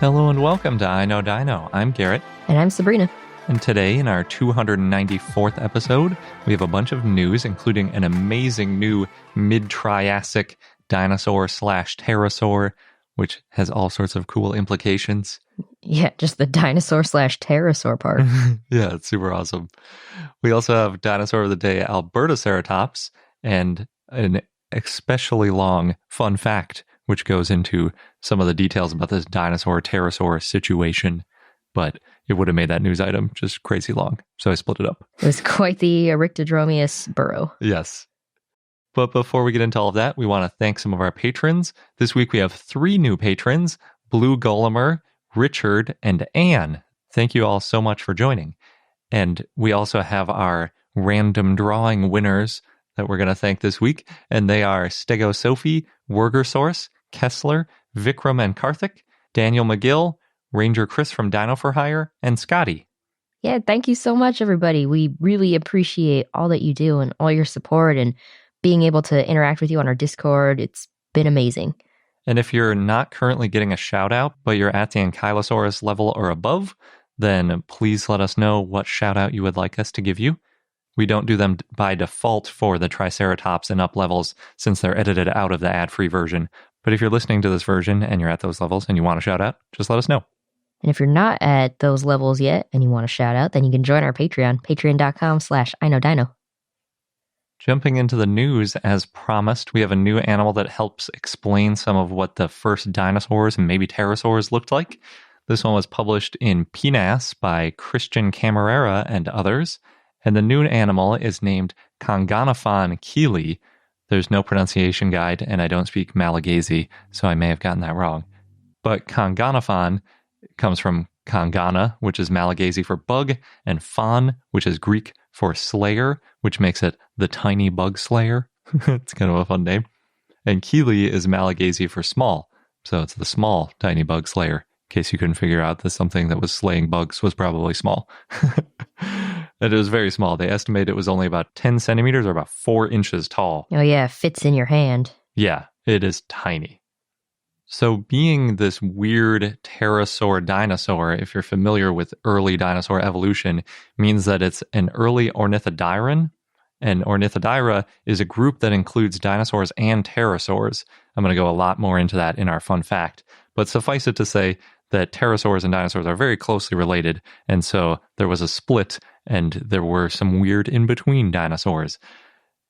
Hello and welcome to I Know Dino. I'm Garrett. And I'm Sabrina. And today, in our 294th episode, we have a bunch of news, including an amazing new mid-Triassic dinosaur/pterosaur, which has all sorts of cool implications. Yeah, just the dinosaur/pterosaur part. Yeah, it's super awesome. We also have Dinosaur of the Day, Albertaceratops, and an especially long fun fact, which goes into some of the details about this dinosaur-pterosaur situation. But it would have made that news item just crazy long, so I split it up. It was quite the Erictodromius burrow. Yes. But before we get into all of that, we want to thank some of our patrons. This week we have 3 new patrons, Blue Gullimer, Richard, and Anne. Thank you all so much for joining. And we also have our random drawing winners that we're going to thank this week, and they are Stego Sophie, Wergersource, Kessler, Vikram and Karthik, Daniel McGill, Ranger Chris from Dino for Hire, and Scotty. Yeah, thank you so much, everybody. We really appreciate all that you do and all your support and being able to interact with you on our Discord. It's been amazing. And if you're not currently getting a shout out, but you're at the Ankylosaurus level or above, then please let us know what shout out you would like us to give you. We don't do them by default for the Triceratops and up levels since they're edited out of the ad-free version. But if you're listening to this version and you're at those levels and you want to shout out, just let us know. And if you're not at those levels yet and you want to shout out, then you can join our Patreon, patreon.com/iknowdino. Jumping into the news, as promised, we have a new animal that helps explain some of what the first dinosaurs and maybe pterosaurs looked like. This one was published in PNAS by Christian Camarera and others. And the new animal is named Kongonaphon keely. There's no pronunciation guide, and I don't speak Malagasy, so I may have gotten that wrong. But Kongonaphon comes from Kangana, which is Malagasy for bug, and Faun, which is Greek for slayer, which makes it the tiny bug slayer. It's kind of a fun name. And keely is Malagasy for small, so it's the small tiny bug slayer, in case you couldn't figure out that something that was slaying bugs was probably small. And it was very small. They estimate it was only about 10 centimeters or about 4 inches tall. Oh yeah, fits in your hand. Yeah, it is tiny. So being this weird pterosaur dinosaur, if you're familiar with early dinosaur evolution, means that it's an early ornithodiran. And Ornithodira is a group that includes dinosaurs and pterosaurs. I'm going to go a lot more into that in our fun fact. But suffice it to say that pterosaurs and dinosaurs are very closely related. And so there was a split, and there were some weird in-between dinosaurs.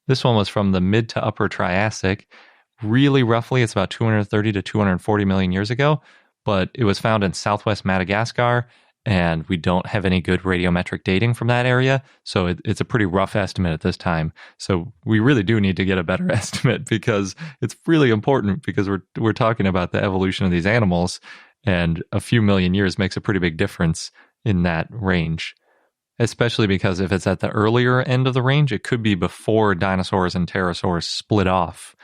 This one was from the mid to upper Triassic. Really roughly, it's about 230 to 240 million years ago, but it was found in southwest Madagascar, and we don't have any good radiometric dating from that area, so it's a pretty rough estimate at this time. So we really do need to get a better estimate, because it's really important, because we're talking about the evolution of these animals, and a few million years makes a pretty big difference in that range. Especially because if it's at the earlier end of the range, it could be before dinosaurs and pterosaurs split off.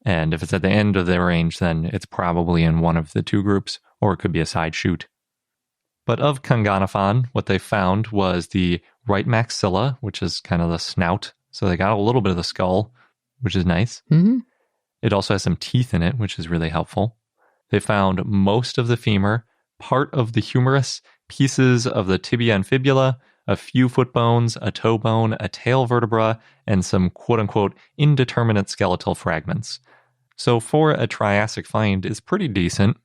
And if it's at the end of the range, then it's probably in one of the two groups, or it could be a side shoot. But of Kongonaphon, what they found was the right maxilla, which is kind of the snout. So they got a little bit of the skull, which is nice. Mm-hmm. It also has some teeth in it, which is really helpful. They found most of the femur, part of the humerus, pieces of the tibia and fibula, a few foot bones, a toe bone, a tail vertebra, and some quote-unquote indeterminate skeletal fragments. So for a Triassic find, it's pretty decent.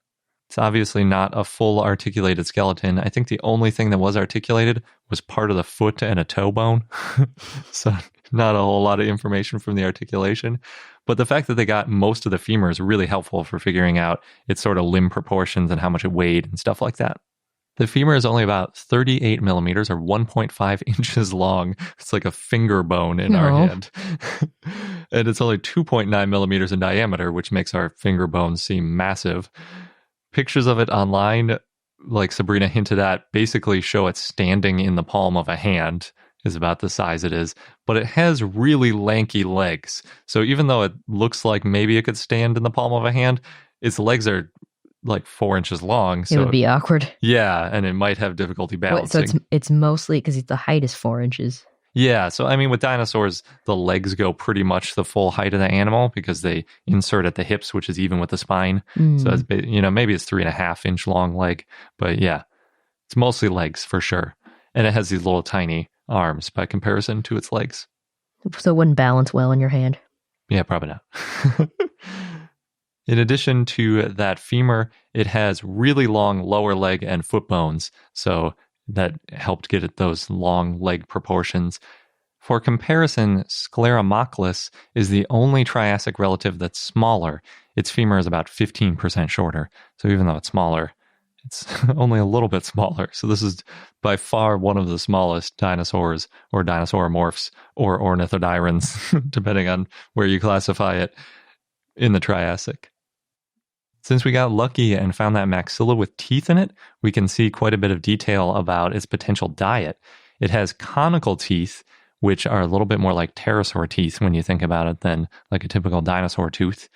It's obviously not a full articulated skeleton. I think the only thing that was articulated was part of the foot and a toe bone. So not a whole lot of information from the articulation. But the fact that they got most of the femur is really helpful for figuring out its sort of limb proportions and how much it weighed and stuff like that. The femur is only about 38 millimeters or 1.5 inches long. It's like a finger bone in our hand. And it's only 2.9 millimeters in diameter, which makes our finger bones seem massive. Pictures of it online, like Sabrina hinted at, basically show it standing in the palm of a hand, is about the size it is. But it has really lanky legs. So even though it looks like maybe it could stand in the palm of a hand, its legs are like 4 inches long. So it would be awkward. Yeah, and it might have difficulty balancing. So it's mostly because the height is 4 inches. Yeah, so I mean, with dinosaurs, the legs go pretty much the full height of the animal because they insert at the hips, which is even with the spine. So it's, maybe it's 3.5 inch long leg, but yeah, it's mostly legs for sure. And it has these little tiny arms by comparison to its legs. So it wouldn't balance well in your hand. Yeah, probably not. In addition to that femur, it has really long lower leg and foot bones. So that helped get it those long leg proportions. For comparison, Scleromachus is the only Triassic relative that's smaller. Its femur is about 15% shorter. So even though it's smaller, it's only a little bit smaller. So this is by far one of the smallest dinosaurs or dinosauromorphs or ornithodirans, depending on where you classify it, in the Triassic. Since we got lucky and found that maxilla with teeth in it, we can see quite a bit of detail about its potential diet. It has conical teeth, which are a little bit more like pterosaur teeth when you think about it than like a typical dinosaur tooth.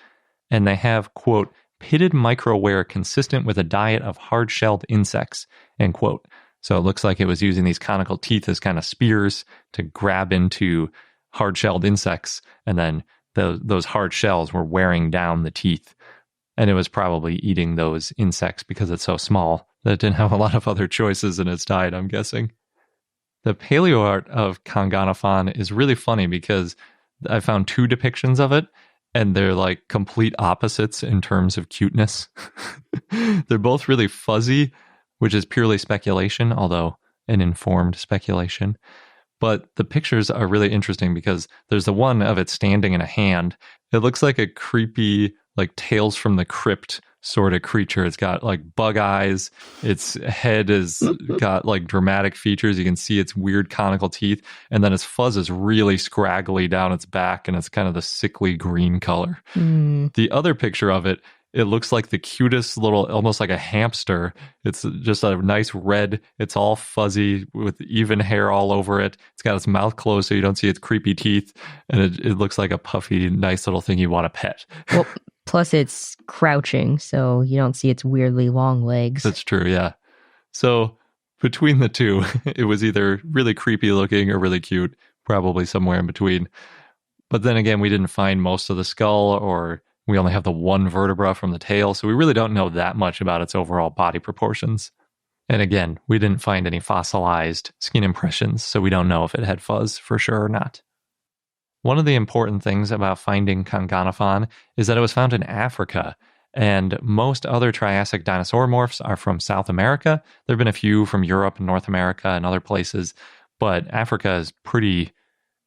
And they have, quote, pitted microware consistent with a diet of hard-shelled insects, end quote. So it looks like it was using these conical teeth as kind of spears to grab into hard-shelled insects, and then those hard shells were wearing down the teeth. And it was probably eating those insects because it's so small that it didn't have a lot of other choices in its diet, I'm guessing. The paleo art of Kongonaphon is really funny because I found 2 depictions of it, and they're like complete opposites in terms of cuteness. They're both really fuzzy, which is purely speculation, although an informed speculation. But the pictures are really interesting because there's the one of it standing in a hand. It looks like a creepy, like Tales from the Crypt sort of creature. It's got like bug eyes. Its head has got like dramatic features. You can see its weird conical teeth. And then its fuzz is really scraggly down its back, and it's kind of the sickly green color. The other picture of it, it looks like the cutest little, almost like a hamster. It's just a nice red. It's all fuzzy with even hair all over it. It's got its mouth closed so you don't see its creepy teeth. And it looks like a puffy, nice little thing you want to pet. Well, plus it's crouching, so you don't see its weirdly long legs. That's true, yeah. So between the two, it was either really creepy looking or really cute, probably somewhere in between. But then again, we didn't find most of the skull, or we only have the one vertebra from the tail, so we really don't know that much about its overall body proportions. And again, we didn't find any fossilized skin impressions, so we don't know if it had fuzz for sure or not. One of the important things about finding Kongonaphon is that it was found in Africa, and most other Triassic dinosauromorphs are from South America. There have been a few from Europe and North America and other places, but Africa is pretty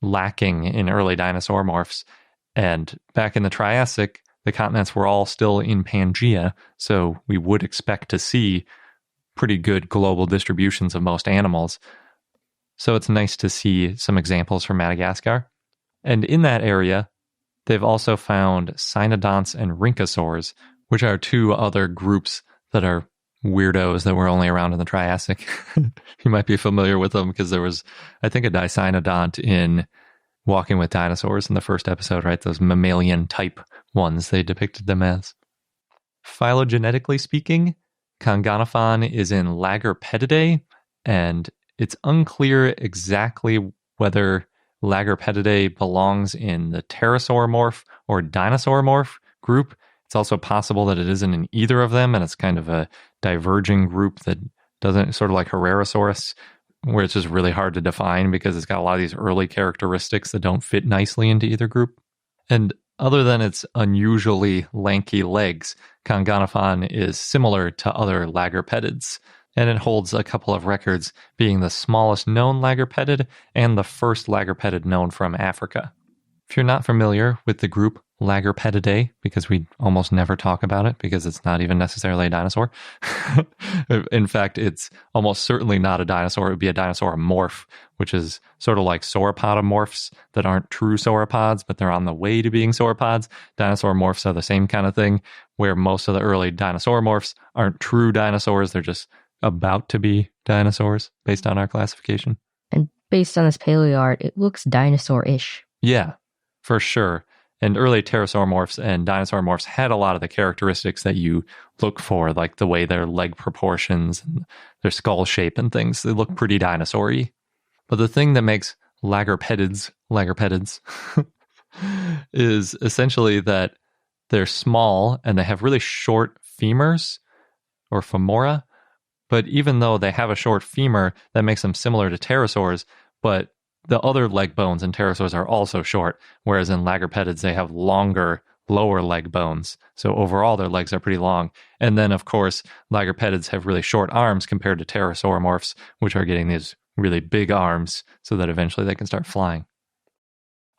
lacking in early dinosauromorphs. And back in the Triassic, the continents were all still in Pangaea, so we would expect to see pretty good global distributions of most animals. So it's nice to see some examples from Madagascar. And in that area, they've also found cynodonts and rhynchosaurs, which are 2 other groups that are weirdos that were only around in the Triassic. You might be familiar with them because there was, I think, a dicynodont in Walking with Dinosaurs in the first episode, right? Those mammalian type ones they depicted them as. Phylogenetically speaking, Kongonaphon is in Lagerpetidae, and it's unclear exactly whether Lagerpetidae belongs in the pterosauromorph or dinosauromorph group. It's also possible that it isn't in either of them, and it's kind of a diverging group that doesn't, sort of like Herrerasaurus, where it's just really hard to define because it's got a lot of these early characteristics that don't fit nicely into either group. And other than its unusually lanky legs, Kongonaphon is similar to other lagerpetids, and it holds a couple of records, being the smallest known lagerpetid and the first lagerpetid known from Africa. If you're not familiar with the group Lagerpetidae, because we almost never talk about it because it's not even necessarily a dinosaur. In fact, it's almost certainly not a dinosaur. It would be a dinosauromorph, which is sort of like sauropodomorphs that aren't true sauropods, but they're on the way to being sauropods. Dinosauromorphs are the same kind of thing, where most of the early dinosauromorphs aren't true dinosaurs. They're just about to be dinosaurs based on our classification. And based on this paleo art, it looks dinosaur-ish. Yeah, for sure. And early pterosauromorphs and dinosauromorphs had a lot of the characteristics that you look for, like the way their leg proportions and their skull shape and things. They look pretty dinosaur-y. But the thing that makes lagopedids, is essentially that they're small and they have really short femurs or femora. But even though they have a short femur, that makes them similar to pterosaurs, but the other leg bones in pterosaurs are also short, whereas in lagopedids, they have longer lower leg bones. So overall, their legs are pretty long. And then, of course, lagopedids have really short arms compared to pterosauromorphs, which are getting these really big arms so that eventually they can start flying.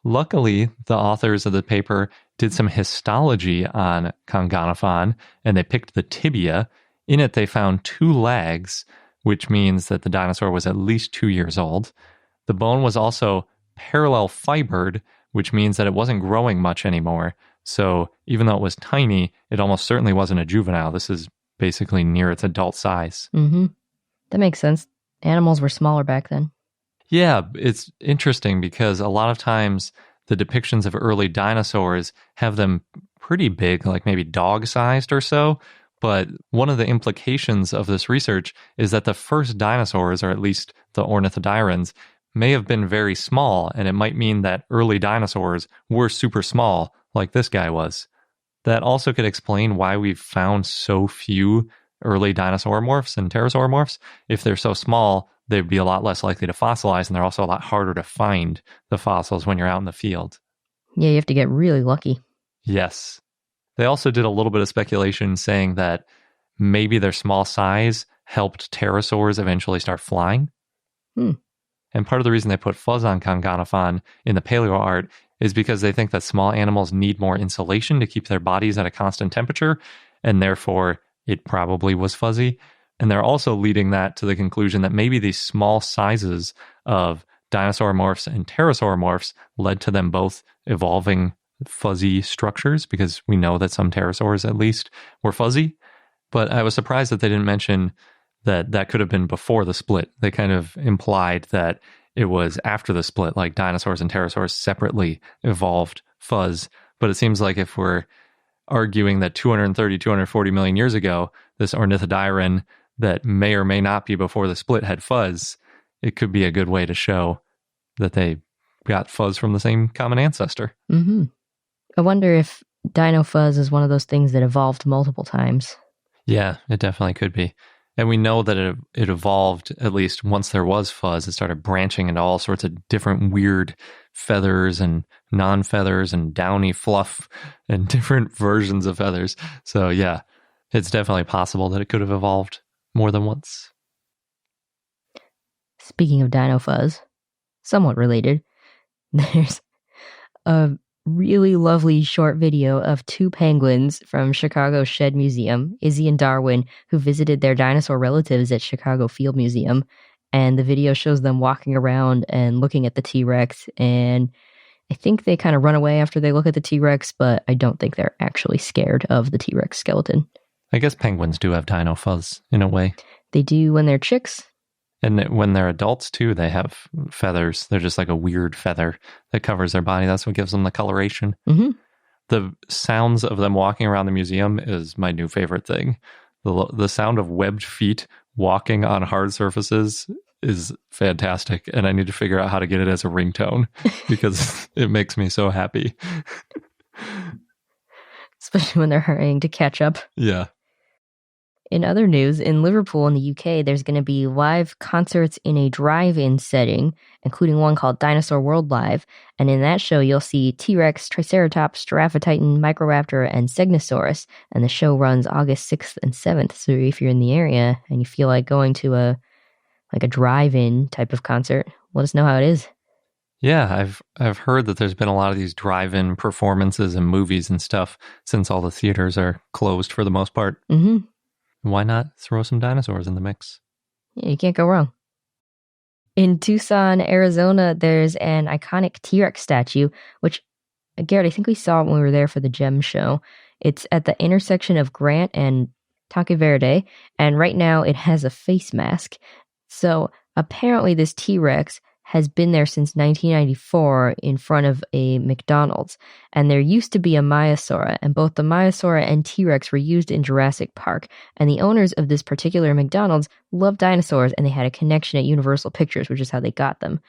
Luckily, the authors of the paper did some histology on Kongonaphon, and they picked the tibia. In it, they found 2 lags, which means that the dinosaur was at least 2 years old. The bone was also parallel fibered, which means that it wasn't growing much anymore. So even though it was tiny, it almost certainly wasn't a juvenile. This is basically near its adult size. Mm-hmm. That makes sense. Animals were smaller back then. Yeah, it's interesting because a lot of times the depictions of early dinosaurs have them pretty big, like maybe dog-sized or so. But one of the implications of this research is that the first dinosaurs, or at least the ornithodirans, may have been very small, and it might mean that early dinosaurs were super small, like this guy was. That also could explain why we've found so few early dinosauromorphs and pterosauromorphs. If they're so small, they'd be a lot less likely to fossilize, and they're also a lot harder to find the fossils when you're out in the field. Yeah, you have to get really lucky. Yes. They also did a little bit of speculation saying that maybe their small size helped pterosaurs eventually start flying. And part of the reason they put fuzz on Kongonaphon in the paleo art is because they think that small animals need more insulation to keep their bodies at a constant temperature, and therefore it probably was fuzzy. And they're also leading that to the conclusion that maybe these small sizes of dinosauromorphs and pterosauromorphs led to them both evolving fuzzy structures, because we know that some pterosaurs at least were fuzzy. But I was surprised that they didn't mention that could have been before the split. They kind of implied that it was after the split, like dinosaurs and pterosaurs separately evolved fuzz. But it seems like if we're arguing that 230, 240 million years ago, this ornithodiran that may or may not be before the split had fuzz, it could be a good way to show that they got fuzz from the same common ancestor. Mm-hmm. I wonder if dino fuzz is one of those things that evolved multiple times. Yeah, it definitely could be. And we know that it evolved, at least once there was fuzz, it started branching into all sorts of different weird feathers and non-feathers and downy fluff and different versions of feathers. So yeah, it's definitely possible that it could have evolved more than once. Speaking of dino fuzz, somewhat related, there's a really lovely short video of 2 penguins from Chicago's Shed Museum, Izzy and Darwin, who visited their dinosaur relatives at Chicago Field Museum. And the video shows them walking around and looking at the T-Rex. And I think they kind of run away after they look at the T-Rex, but I don't think they're actually scared of the T-Rex skeleton. I guess penguins do have dino fuzz in a way. They do when they're chicks. And when they're adults, too, they have feathers. They're just like a weird feather that covers their body. That's what gives them the coloration. Mm-hmm. The sounds of them walking around the museum is my new favorite thing. The sound of webbed feet walking on hard surfaces is fantastic. And I need to figure out how to get it as a ringtone because it makes me so happy. Especially when they're hurrying to catch up. Yeah. In other news, in Liverpool in the UK, there's going to be live concerts in a drive-in setting, including one called Dinosaur World Live. And in that show, you'll see T-Rex, Triceratops, Giraffatitan, Microraptor, and Segnosaurus. And the show runs August 6th and 7th. So if you're in the area and you feel like going to a drive-in type of concert, let us know how it is. Yeah, I've heard that there's been a lot of these drive-in performances and movies and stuff since all the theaters are closed for the most part. Mm-hmm. Why not throw some dinosaurs in the mix? Yeah, you can't go wrong. In Tucson, Arizona, there's an iconic T-Rex statue, which, Garrett, I think we saw when we were there for the GEM show. It's at the intersection of Grant and Taque Verde, and right now it has a face mask. So apparently this T-Rex has been there since 1994 in front of a McDonald's. And there used to be a Maiasaura, and both the Maiasaura and T-Rex were used in Jurassic Park. And the owners of this particular McDonald's loved dinosaurs, and they had a connection at Universal Pictures, which is how they got them.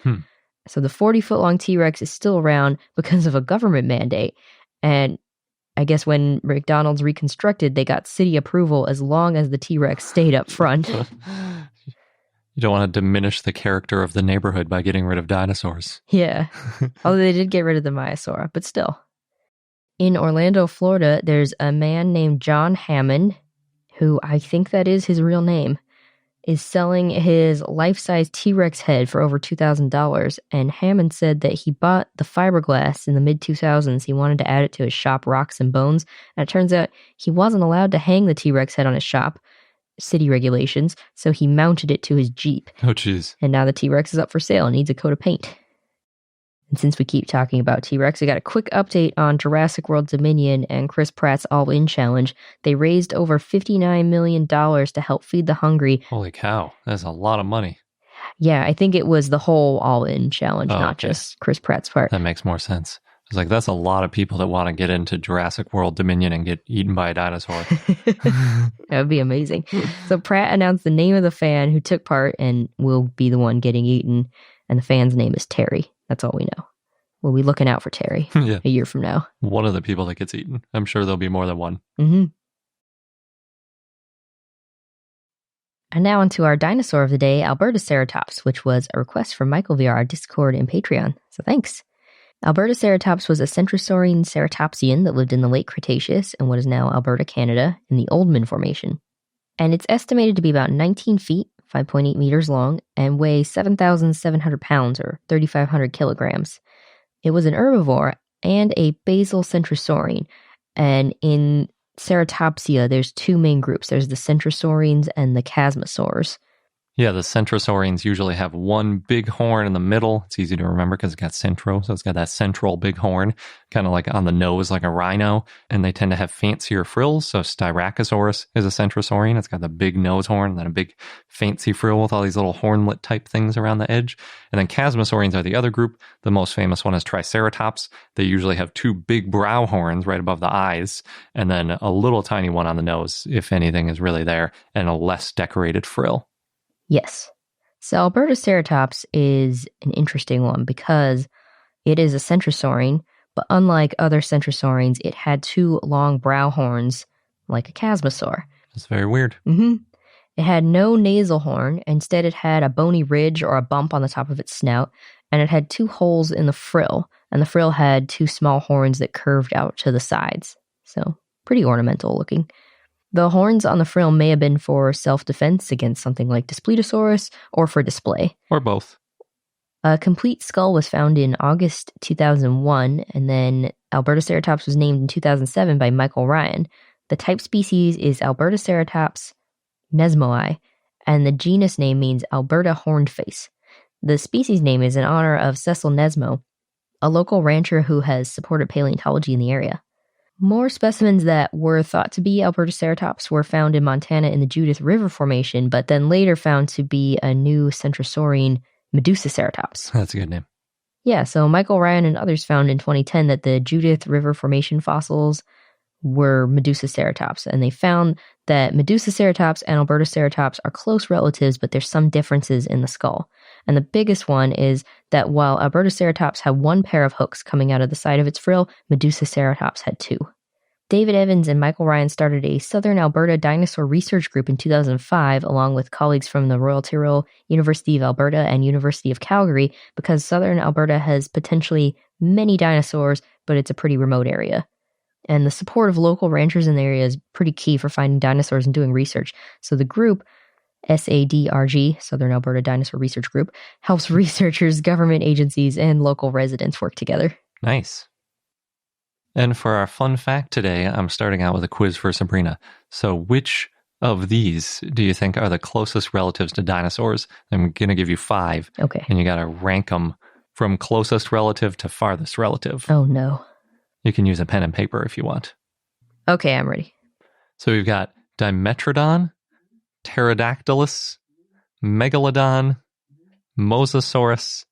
So the 40-foot-long T-Rex is still around because of a government mandate. And I guess when McDonald's reconstructed, they got city approval as long as the T-Rex stayed up front. You don't want to diminish the character of the neighborhood by getting rid of dinosaurs. Yeah. Although they did get rid of the Maiasaura, but still. In Orlando, Florida, there's a man named John Hammond, who I think that is his real name, is selling his life-size T-Rex head for over $2,000, and Hammond said that he bought the fiberglass in the mid-2000s. He wanted to add it to his shop, Rocks and Bones, and it turns out he wasn't allowed to hang the T-Rex head on his shop, city regulations, so he mounted it to his Jeep. Oh, jeez. And now the T-Rex is up for sale and needs a coat of paint. And since we keep talking about T-Rex, I got a quick update on Jurassic World Dominion and Chris Pratt's All-In Challenge. They raised over $59 million to help feed the hungry. Holy cow, that's a lot of money. Yeah, I think it was the whole All-In Challenge, not just Chris Pratt's part. That makes more sense. It's like, that's a lot of people that want to get into Jurassic World Dominion and get eaten by a dinosaur. That would be amazing. So Pratt announced the name of the fan who took part and will be the one getting eaten. And the fan's name is Terry. That's all we know. We'll be looking out for Terry a year from now. One of the people that gets eaten. I'm sure there'll be more than one. Mm-hmm. And now onto our dinosaur of the day, Albertaceratops, which was a request from Michael via our Discord and Patreon. So thanks. Albertaceratops was a centrosaurine ceratopsian that lived in the Late Cretaceous in what is now Alberta, Canada, in the Oldman Formation. And it's estimated to be about 19 feet, 5.8 meters long, and weigh 7,700 pounds or 3,500 kilograms. It was an herbivore and a basal centrosaurine. And in Ceratopsia, there's two main groups. There's the centrosaurines and the chasmosaurs. Yeah, the centrosaurines usually have one big horn in the middle. It's easy to remember because it's got centro, so it's got that central big horn, kind of like on the nose like a rhino, and they tend to have fancier frills. So Styracosaurus is a centrosaurine. It's got the big nose horn and then a big fancy frill with all these little hornlet type things around the edge. And then chasmosaurines are the other group. The most famous one is Triceratops. They usually have two big brow horns right above the eyes, and then a little tiny one on the nose, if anything is really there, and a less decorated frill. Yes. So Albertaceratops is an interesting one because it is a centrosaurine, but unlike other centrosaurines, it had two long brow horns like a chasmosaur. That's very weird. Mm-hmm. It had no nasal horn. Instead, it had a bony ridge or a bump on the top of its snout, and it had two holes in the frill, and the frill had two small horns that curved out to the sides. So pretty ornamental looking. The horns on the frill may have been for self-defense against something like Daspletosaurus or for display. Or both. A complete skull was found in August 2001, and then Albertaceratops was named in 2007 by Michael Ryan. The type species is Albertaceratops nesmoi, and the genus name means Alberta horned face. The species name is in honor of Cecil Nesmo, a local rancher who has supported paleontology in the area. More specimens that were thought to be Albertaceratops were found in Montana in the Judith River Formation, but then later found to be a new centrosaurine Mosasaurus. That's a good name. Yeah, so Michael Ryan and others found in 2010 that the Judith River Formation fossils were Mosasaurus, and they found that Mosasaurus and Albertaceratops are close relatives, but there's some differences in the skull. And the biggest one is that while Albertaceratops had one pair of hooks coming out of the side of its frill, Mosasaurus had two. David Evans and Michael Ryan started a Southern Alberta dinosaur research group in 2005, along with colleagues from the Royal Tyrrell, University of Alberta, and University of Calgary, because Southern Alberta has potentially many dinosaurs, but it's a pretty remote area. And the support of local ranchers in the area is pretty key for finding dinosaurs and doing research. So the group, SADRG, Southern Alberta Dinosaur Research Group, helps researchers, government agencies, and local residents work together. Nice. And for our fun fact today, I'm starting out with a quiz for Sabrina. So which of these do you think are the closest relatives to dinosaurs? I'm going to give you 5. Okay. And you got to rank them from closest relative to farthest relative. Oh, no. You can use a pen and paper if you want. Okay, I'm ready. So we've got Dimetrodon, Pterodactylus, Megalodon, Mosasaurus,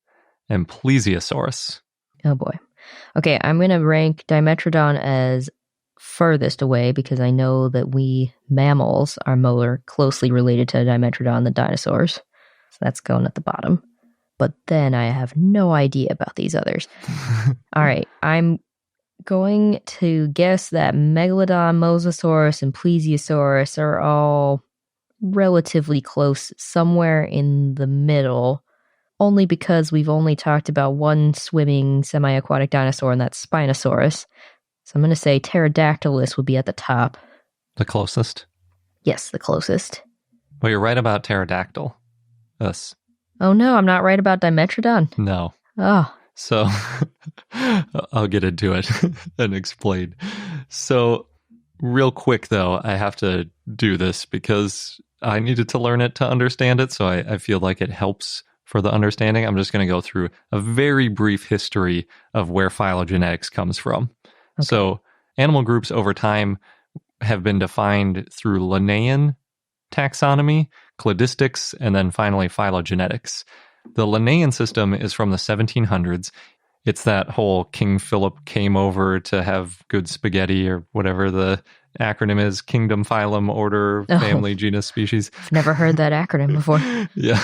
and Plesiosaurus. Oh boy. Okay, I'm going to rank Dimetrodon as furthest away because I know that we mammals are more closely related to Dimetrodon than dinosaurs. So that's going at the bottom. but then I have no idea about these others. All right, I'm going to guess that Megalodon, Mosasaurus, and Plesiosaurus are all relatively close, somewhere in the middle, only because we've only talked about one swimming semi-aquatic dinosaur, and that's Spinosaurus. So I'm going to say Pterodactylus would be at the top. The closest? Yes, the closest. Well, you're right about pterodactyl. Us. Oh no, I'm not right about Dimetrodon. No. Oh. So I'll get into it and explain. So real quick, though, I have to do this because I needed to learn it to understand it. So I feel like it helps for the understanding. I'm just going to go through a very brief history of where phylogenetics comes from. Okay. So animal groups over time have been defined through Linnaean taxonomy, cladistics, and then finally phylogenetics. The Linnaean system is from the 1700s. It's that whole King Philip came over to have good spaghetti, or whatever the acronym is: kingdom, phylum, order, family, genus, species. I've never heard that acronym before. Yeah.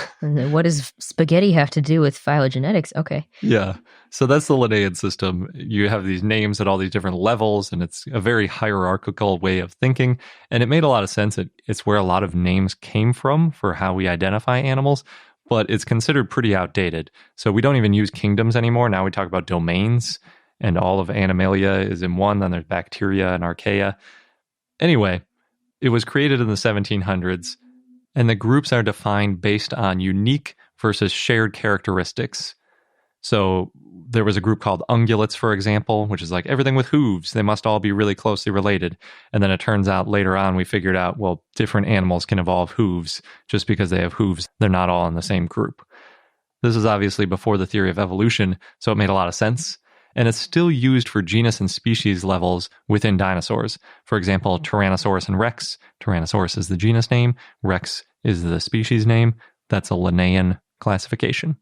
What does spaghetti have to do with phylogenetics? Okay. Yeah. So that's the Linnaean system. You have these names at all these different levels, and it's a very hierarchical way of thinking. And it made a lot of sense. It's where a lot of names came from for how we identify animals, but it's considered pretty outdated. So we don't even use kingdoms anymore. Now we talk about domains, and all of Animalia is in one. Then there's bacteria and archaea. Anyway, it was created in the 1700s, and the groups are defined based on unique versus shared characteristics. So there was a group called ungulates, for example, which is like everything with hooves. They must all be really closely related. And then it turns out later on we figured out, well, different animals can evolve hooves. Just because they have hooves, they're not all in the same group. This is obviously before the theory of evolution, so it made a lot of sense. And it's still used for genus and species levels within dinosaurs. For example, Tyrannosaurus and Rex. Tyrannosaurus is the genus name. Rex is the species name. That's a Linnaean classification.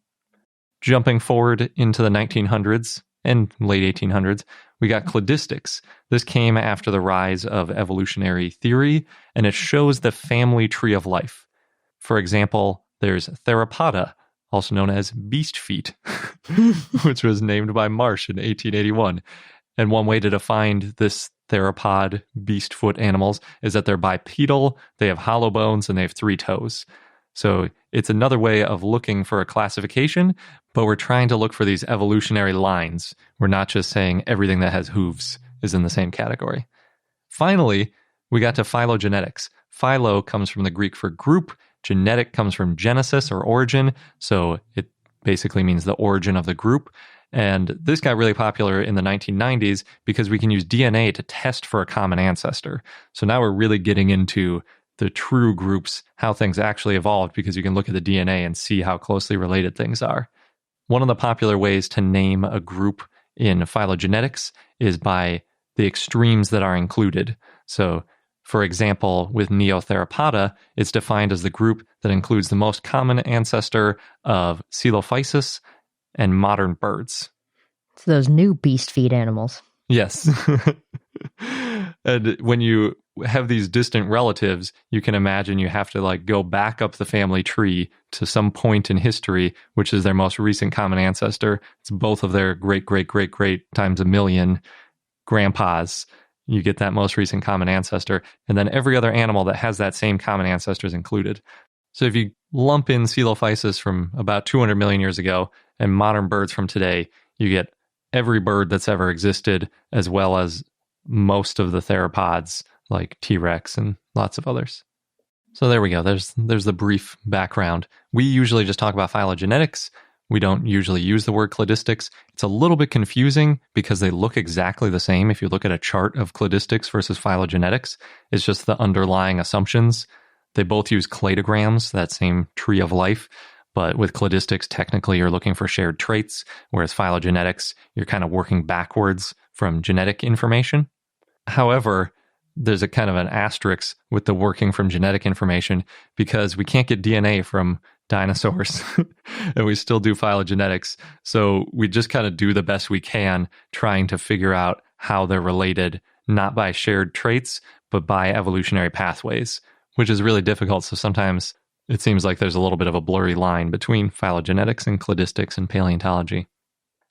Jumping forward into the 1900s and late 1800s, we got cladistics. This came after the rise of evolutionary theory, and it shows the family tree of life. For example, there's Theropoda, also known as beast feet, which was named by Marsh in 1881. And one way to define this theropod beast foot animals is that they're bipedal, they have hollow bones, and they have 3 toes. So it's another way of looking for a classification, but we're trying to look for these evolutionary lines. We're not just saying everything that has hooves is in the same category. Finally, we got to phylogenetics. Philo comes from the Greek for group. Genetic comes from genesis or origin. So it basically means the origin of the group. And this got really popular in the 1990s because we can use DNA to test for a common ancestor. So now we're really getting into the true groups, how things actually evolved, because you can look at the DNA and see how closely related things are. One of the popular ways to name a group in phylogenetics is by the extremes that are included. So, for example, with Neotheropoda, it's defined as the group that includes the most common ancestor of Coelophysis and modern birds. So those new beast feet animals. Yes. And when you have these distant relatives, you can imagine you have to go back up the family tree to some point in history, which is their most recent common ancestor. It's both of their great, great, great, great times a million grandpas. You get that most recent common ancestor, and then every other animal that has that same common ancestor is included. So if you lump in Coelophysis from about 200 million years ago and modern birds from today, you get every bird that's ever existed, as well as most of the theropods like T-Rex and lots of others. So there we go. There's the brief background. We usually just talk about phylogenetics. We don't usually use the word cladistics. It's a little bit confusing because they look exactly the same. If you look at a chart of cladistics versus phylogenetics, it's just the underlying assumptions. They both use cladograms, that same tree of life. But with cladistics, technically you're looking for shared traits, whereas phylogenetics, you're kind of working backwards from genetic information. However, there's a kind of an asterisk with the working from genetic information because we can't get DNA from dinosaurs and we still do phylogenetics. So we just kind of do the best we can trying to figure out how they're related, not by shared traits, but by evolutionary pathways, which is really difficult. So sometimes It seems like there's a little bit of a blurry line between phylogenetics and cladistics and paleontology.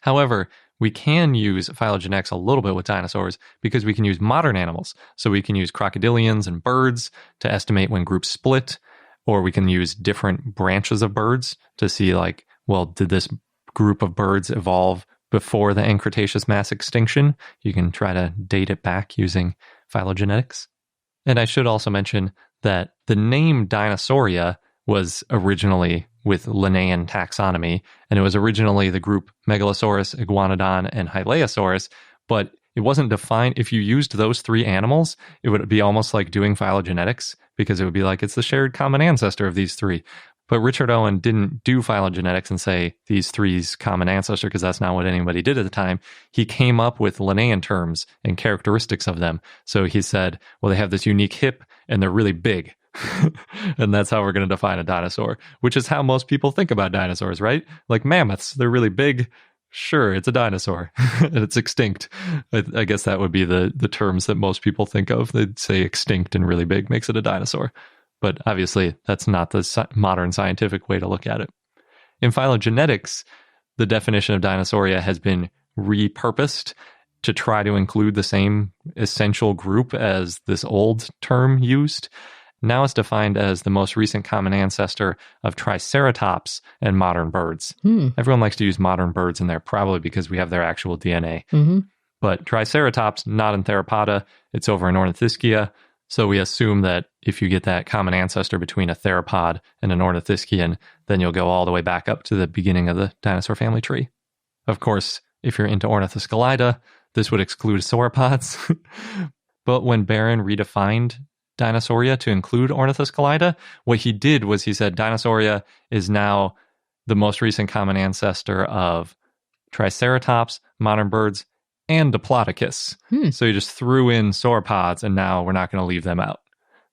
However, we can use phylogenetics a little bit with dinosaurs because we can use modern animals. So we can use crocodilians and birds to estimate when groups split, or we can use different branches of birds to see like, well, did this group of birds evolve before the end Cretaceous mass extinction? You can try to date it back using phylogenetics. And I should also mention that the name Dinosauria was originally with Linnaean taxonomy, and it was originally the group Megalosaurus, Iguanodon, and Hylaeosaurus, but it wasn't defined. If you used those three animals, it would be almost like doing phylogenetics, because it would be like it's the shared common ancestor of these three. But Richard Owen didn't do phylogenetics and say these three's common ancestor, because that's not what anybody did at the time. He came up with Linnaean terms and characteristics of them. So he said, well, they have this unique hip and they're really big. And that's how we're going to define a dinosaur, which is how most people think about dinosaurs, right? Like mammoths, they're really big. Sure, it's a dinosaur and it's extinct. I guess that would be the terms that most people think of. They'd say extinct and really big makes it a dinosaur. But obviously, that's not the modern scientific way to look at it. In phylogenetics, the definition of Dinosauria has been repurposed to try to include the same essential group as this old term used. Now it's defined as the most recent common ancestor of Triceratops and modern birds. Everyone likes to use modern birds in there, probably because we have their actual DNA. But Triceratops, not in Theropoda, it's over in Ornithischia. So we assume that if you get that common ancestor between a theropod and an ornithischian, then you'll go all the way back up to the beginning of the dinosaur family tree. Of course, if you're into Ornithoscelida, this would exclude sauropods. But when Barron redefined Dinosauria to include Ornithoscelida, what he did was he said Dinosauria is now the most recent common ancestor of Triceratops, modern birds, and Diplodocus. So you just threw in sauropods, and now we're not going to leave them out.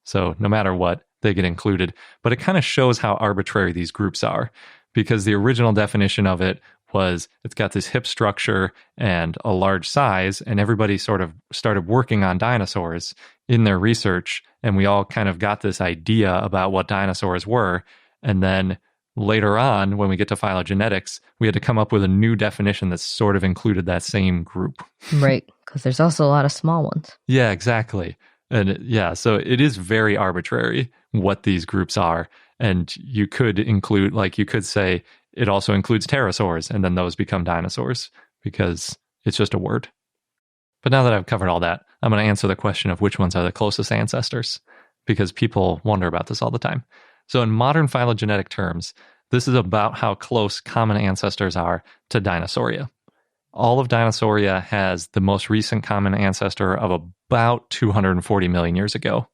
So no matter what, they get included. But it kind of shows how arbitrary these groups are, because the original definition of it was it's got this hip structure and a large size, and everybody sort of started working on dinosaurs in their research, and we all kind of got this idea about what dinosaurs were. And then later on, when we get to phylogenetics, we had to come up with a new definition that sort of included that same group. Right, because there's also a lot of small ones. Yeah, exactly. And yeah, so it is very arbitrary what these groups are. And you could include, like you could say, it also includes pterosaurs, and then those become dinosaurs because it's just a word. But now that I've covered all that, I'm going to answer the question of which ones are the closest ancestors, because people wonder about this all the time. So in modern phylogenetic terms, this is about how close common ancestors are to Dinosauria. All of Dinosauria has the most recent common ancestor of about 240 million years ago.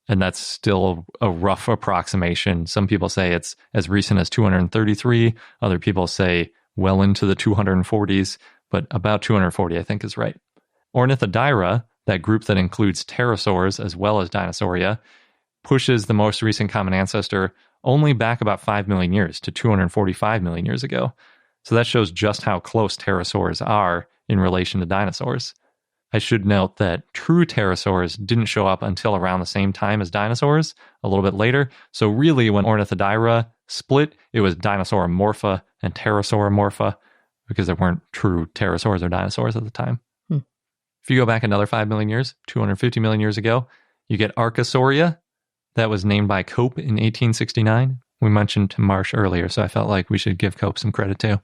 And that's still a rough approximation. Some people say it's as recent as 233. Other people say well into the 240s, but about 240, I think, is right. Ornithodiran, that group that includes pterosaurs as well as Dinosauria, pushes the most recent common ancestor only back about 5 million years to 245 million years ago. So that shows just how close pterosaurs are in relation to dinosaurs. I should note that true pterosaurs didn't show up until around the same time as dinosaurs, a little bit later. So really, when Ornithodiran split, it was Dinosauromorpha and Pterosauromorpha, because there weren't true pterosaurs or dinosaurs at the time. If you go back another 5 million years, 250 million years ago, you get Archosauria. That was named by Cope in 1869. We mentioned Marsh earlier, so I felt like we should give Cope some credit too.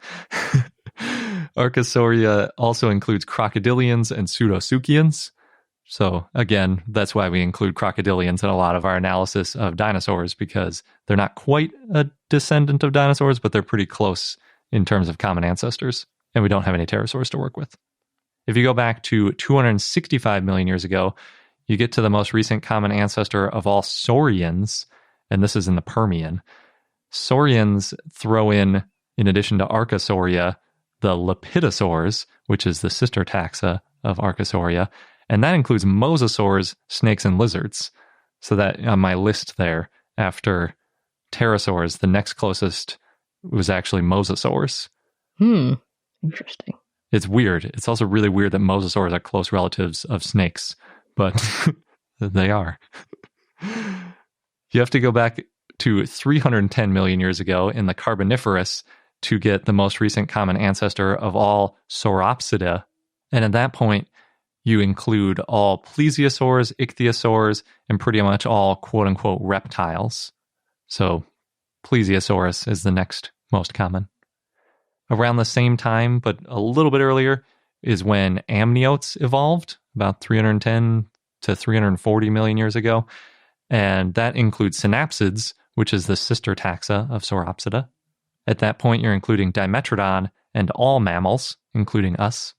Archosauria also includes crocodilians and pseudoseuchians. So again, that's why we include crocodilians in a lot of our analysis of dinosaurs, because they're not quite a descendant of dinosaurs, but they're pretty close in terms of common ancestors, and we don't have any pterosaurs to work with. If you go back to 265 million years ago, you get to the most recent common ancestor of all saurians, and this is in the Permian. Saurians throw in addition to Archosauria, the Lepidosaurs, which is the sister taxa of Archosauria, and that includes mosasaurs, snakes, and lizards. So that on my list there, after pterosaurs, the next closest was actually mosasaurs. Interesting. It's weird. It's also really weird that mosasaurs are close relatives of snakes, but they are. You have to go back to 310 million years ago in the Carboniferous to get the most recent common ancestor of all Sauropsida. And at that point, you include all plesiosaurs, ichthyosaurs, and pretty much all quote-unquote reptiles. So Plesiosaurus is the next most common. Around the same time, but a little bit earlier, is when amniotes evolved, about 310 to 340 million years ago. And that includes synapsids, which is the sister taxa of Sauropsida. At that point, you're including Dimetrodon and all mammals, including us.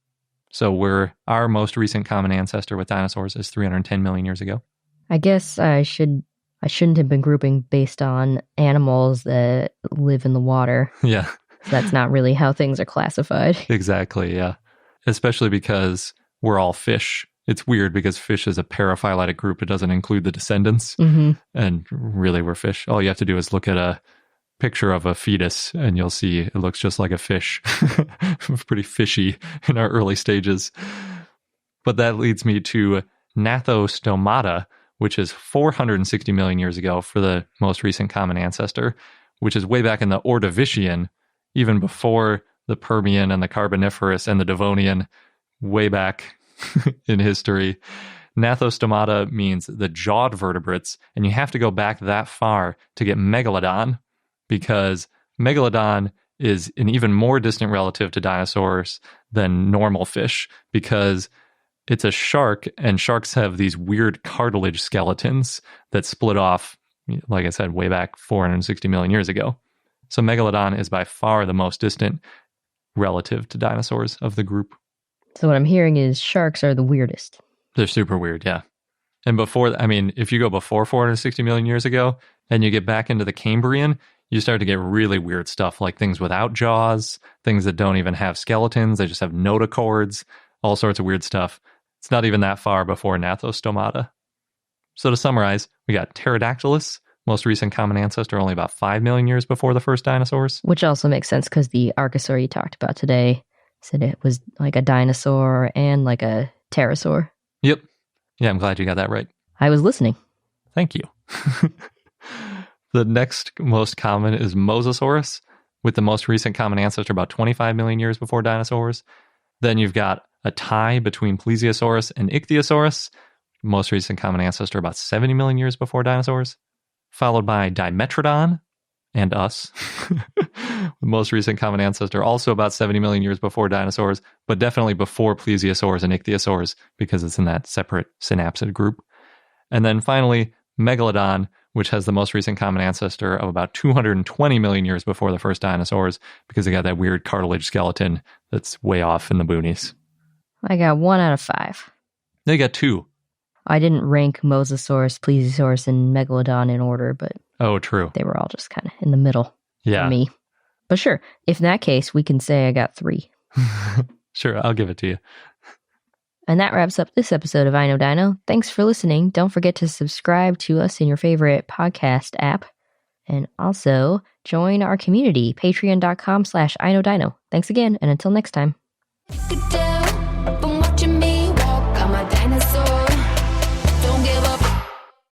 So our most recent common ancestor with dinosaurs is 310 million years ago. I guess I shouldn't have been grouping based on animals that live in the water. Yeah. That's not really how things are classified. Exactly, yeah. Especially because we're all fish. It's weird because fish is a paraphyletic group. It doesn't include the descendants. Mm-hmm. And really, we're fish. All you have to do is look at a picture of a fetus and you'll see it looks just like a fish. Pretty fishy in our early stages. But that leads me to Gnathostomata, which is 460 million years ago for the most recent common ancestor, which is way back in the Ordovician, even before the Permian and the Carboniferous and the Devonian, way back in history. Gnathostomata means the jawed vertebrates, and you have to go back that far to get Megalodon, because Megalodon is an even more distant relative to dinosaurs than normal fish, because it's a shark, and sharks have these weird cartilage skeletons that split off, like I said, way back 460 million years ago. So Megalodon is by far the most distant relative to dinosaurs of the group. So what I'm hearing is sharks are the weirdest. They're super weird, yeah. And if you go before 460 million years ago and you get back into the Cambrian, you start to get really weird stuff, like things without jaws, things that don't even have skeletons, they just have notochords, all sorts of weird stuff. It's not even that far before Gnathostomata. So to summarize, we got Pterodactylus, most recent common ancestor, only about 5 million years before the first dinosaurs. Which also makes sense because the Archosaur you talked about today said it was like a dinosaur and like a pterosaur. Yep. Yeah, I'm glad you got that right. I was listening. Thank you. The next most common is Mosasaurus, with the most recent common ancestor about 25 million years before dinosaurs. Then you've got a tie between Plesiosaurus and Ichthyosaurus, most recent common ancestor about 70 million years before dinosaurs, followed by Dimetrodon and us, the most recent common ancestor also about 70 million years before dinosaurs, but definitely before Plesiosaurs and Ichthyosaurs because it's in that separate synapsid group. And then finally, Megalodon, which has the most recent common ancestor of about 220 million years before the first dinosaurs because they got that weird cartilage skeleton that's way off in the boonies. I got 1 out of 5. They got 2. I didn't rank Mosasaurus, Plesiosaurus, and Megalodon in order, but oh, true. They were all just kind of in the middle for me. But sure, if in that case, we can say I got 3. Sure, I'll give it to you. And that wraps up this episode of I Know Dino. Thanks for listening. Don't forget to subscribe to us in your favorite podcast app. And also join our community, patreon.com/iknowdino. Thanks again, and until next time.